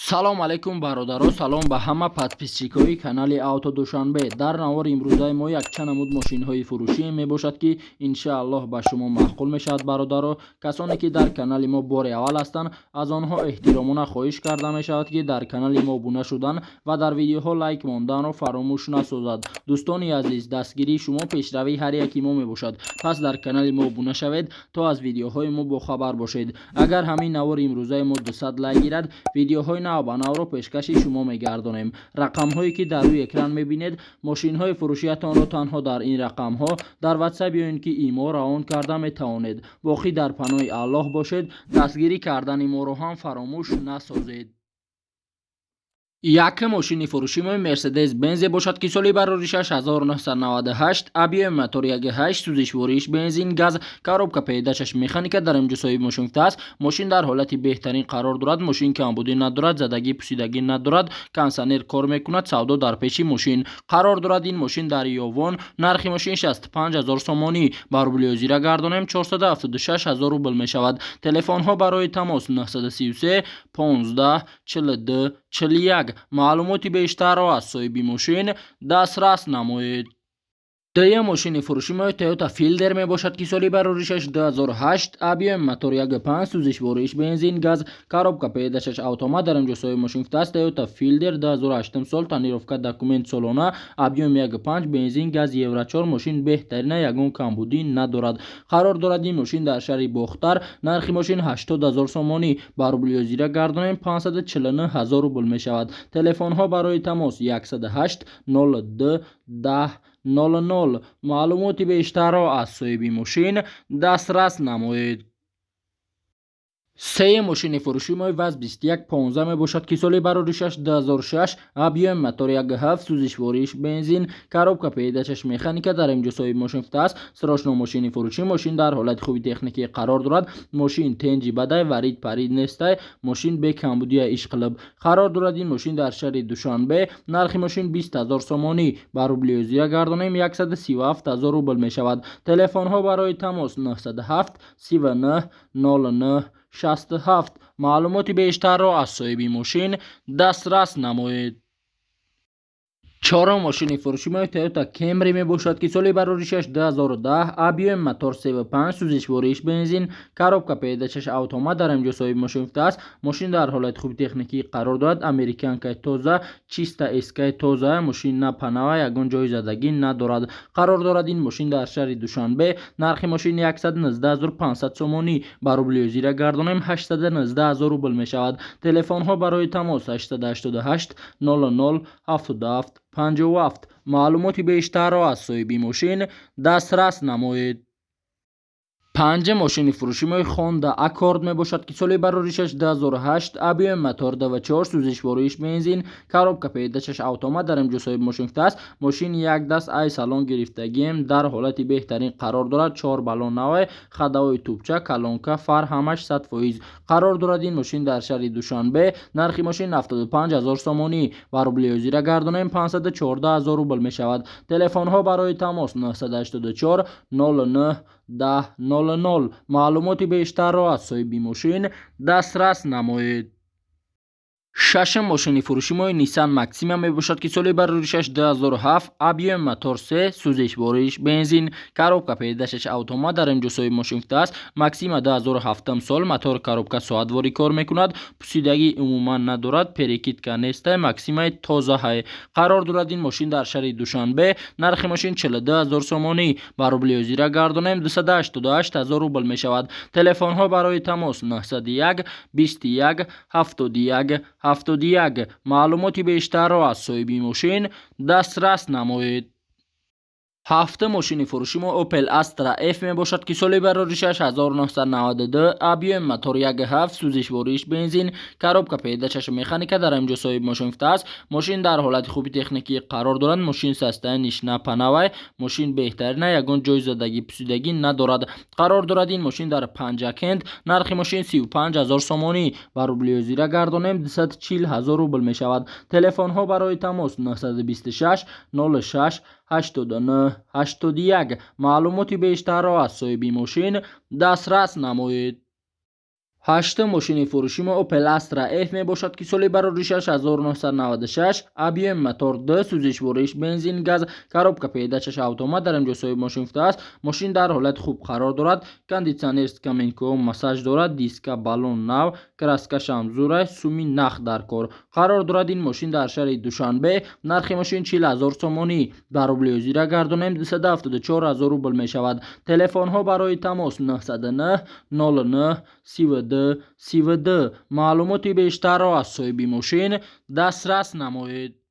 салом алайкум бародаро, салом ба ҳама подписчикои канали Авто Душанбе. Дар навори имрӯзаи мо якчанд намуд мошинҳои фурӯшӣ мебошад ки иншааллоҳ ба шумо маъқул мешавад бародаро. Касоне ки дар канали мо бори аввал ҳастанд, аз онҳо эҳтиромона хоҳиш карда мешавад ки дар канали мо обуна шудан ва дар видеоҳо лайк монданро фаромӯш насозад. дӯстони азиз, дастгирии шумо пешравии ҳар яки мо мебошад. Пас дар канали мо обуна шавед то аз видеоҳои мо бохабар бошед. агар ҳамин навори имрӯзаи мо 200 лайк гирад, видеоҳои нав ба навро пешкаши шумо мегардонем. рақамҳое ки дар рӯи экран мебинед, мошинҳои фурӯшиятонро танҳо дар ин рақамҳо дар ватсап ё ин ки имо раон карда метавонед. боқӣ дар паноҳи Аллоҳ бошед. дастгирӣ кардани моро ҳам фаромӯш насозед. як мошини фурӯшии Mercedes Benz бошад ки соли бароришаш 1998, объем мотор 1.8, сӯзишвориш бензин, газ, коробка передачаш механика дар инҷо соҳиби мошин гуфтааст. мошин дар ҳолати беҳтарин қарор дорад. мошин камбудӣ надорад, задагӣ пусидагӣ надорад, кондитсионер кор мекунад. савдо дар пеши мошин қарор дорад. ин мошин дар ёвон. нархи мошин 65000 сомонӣ. ба рубли озира гардонем 476000 рубл мешавад. телефонҳо барои тамос 933 15 42 41. маълумоти бештарро аз соҳиби мошин дастрас намоед. дая мошини фурӯшии Toyota Fielder мебошад ки соли бароришаш 2008, объем мотор 1.5, сӯзишвориш бензин, газ, коробка передачаш автомат. дар инҷо соҳиби мошин гуфтааст. Toyota Fielder 2008 сол, тонировка документ солона, объем 1.5, бензин, газ, евро 4. мошин беҳтарина, ягон камбудӣ надорад. қарор дорад ин мошин дар шаҳри Бохтар. нархи мошин 80000 сомонӣ. ба рубли озира гардонем 549000 рубл мешавад. телефонҳо барои тамос 108 02 10 00. маълумоти бештарро аз соҳиби мошин дастрас намоед. се мошини фурӯшии ВАЗ 2115 мебошад ки соли бароришаш 2006, объем мотор 1.7, сӯзишвориш бензин, коробка передачаш механика. дар инҷо соҳиби мошин гуфтааст. срочно мошини фурӯшӣ. мошин дар ҳолати хуби техникӣ қарор дорад. мошин тенҷи бадай, варид парид нестай. мошин бе камбудия ишқилиб. қарор дорад ин мошин дар шаҳри Душанбе. нархи мошин 20000 сомонӣ. ба рубли озира гардонем 137000 рубл мешавад. телефонҳо барои тамос 907 39 09 67. маълумоти бештарро аз соҳиби мошин дастрас намоед. чорум мошини фурӯшии Toyota Camry мебошад ки соли бароришаш 2010, объем мотор 3.5, сӯзишвориш бензин, коробка передачаш автомат. дар инҷо соҳиби мошин гуфтааст. мошин дар ҳолати хуби техникӣ қарор дорад. американкаи тоза, чиста эскаи тоза. мошин на панава, ягон ҷои задагӣ надорад. қарор дорад ин мошин дар шаҳри Душанбе. нархи мошин 119500 сомонӣ. ба рубли озира гардонем 819000 рубл мешавад. телефонҳо барои тамос 888 00 77 57. маълумоти бештарро аз соҳиби мошин дастрас намоед. панҷ мошини фурӯшии Honda Accord мебошад ки соли бароришаш 2008, объем мотор 2.4, сӯзишвориш бензин, коробка передачаш автомат. дар инҷо соҳиби мошин гуфтааст. мошин як даст ай салон гирифтагием дар ҳолати беҳтарин қарор дорад. 4 балон навай, хадаҳои тӯбча, калонка, фар ҳамаш 100%. қарор дорад ин мошин дар шаҳри Душанбе. нархи мошин 75000 сомонӣ. ба рубли озира гардонем 514000 рубл мешавад. телефонҳо барои тамос 984 09 10 00. маълумоти бештарро аз соҳиби мошин дастрас намоед. шашм мошини фурӯшии Nissan Maxima мебошад ки соли бароришаш 2007, объем мотор 3, сӯзишвориш бензин, коробка передачаш автомат. дар инҷо соҳиби мошин гуфтааст. Maxima 2007 сол, мотор коробка соатворӣ кор мекунад. пусидагӣ умуман надорад, перекидка нестай. Maxima тозаҳай. қарор дорад ин мошин дар шаҳри Душанбе. нархи мошин 42000 сомонӣ. ба рубли озира гардонем 288000 рубл мешавад. телефонҳо барои тамос 901 21 71 71. маълумоти бештарро аз соҳиби мошин дастрас намоед. ҳафта мошини фурӯшии Opel Astra F мебошад ки соли бароришаш 1992, объем мотор 1.7, сӯзишвориш бензин, коробка передачаш механика. дар инҷо соҳиби мошин гуфтааст. мошин дар ҳолати хуби техникӣ қарор дорад. мошин состояниш на панавай. мошин беҳтарина, ягон ҷои задагӣ пусидагӣ надорад. қарор дорад ин мошин дар Панҷакент. нархи мошин 35000 сомонӣ. ба рубли озира гардонем 240000 рубл мешавад. телефонҳо барои тамос 926 06 89 81. маълумоти бештарро аз соҳиби мошин дастрас намоед. 8 ماشین فروشی ما اوپل استرا F می باشد که سال برآوریش 1996 ABM موتور 2 سوزش و ریش بنزین گاز коробка پیدایش اتومات در اینجا صاحب ماشین گفته است. ماشین در حالت خوب قرار دارد. کاندیسیونر کامینکو ماساژ دارد. دیسکا بالون نو کراسکاش هم زوره سومی نخ در کار قرار دارد. این ماشین در شهر دوشنبه. نرخ ماشین 40000 تومانی در روبل زیرا گردانیم 274000 روبل می شود. تلفن ها برای تماس 909 09 32 32. معلوماتی بیشتر را از صاحب ماشین دسترس نمایید.